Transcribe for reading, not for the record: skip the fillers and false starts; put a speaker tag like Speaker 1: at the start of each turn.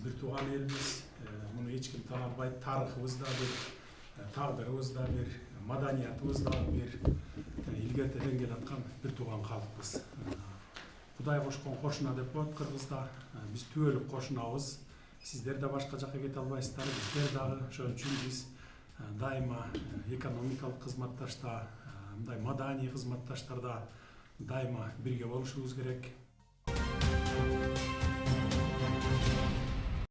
Speaker 1: бир тууган элбиз. Муну эч ким таланбайт. Тарыхыбыз да бир, тагдырыбыз да бир, маданиятыбыз да бир, илгертеден келаткан бир тууган калкпыз. Кудай кошкон кошуна деп коет кыргызда. Биз түбөлүк кошунабыз. Сиздер да башка жакка кете албайсыздар, биздер дагы. Ошон үчүн биз дайыма экономикалык кызматташта, мындай маданий кызматташтарда дайыма бирге болушубуз керек.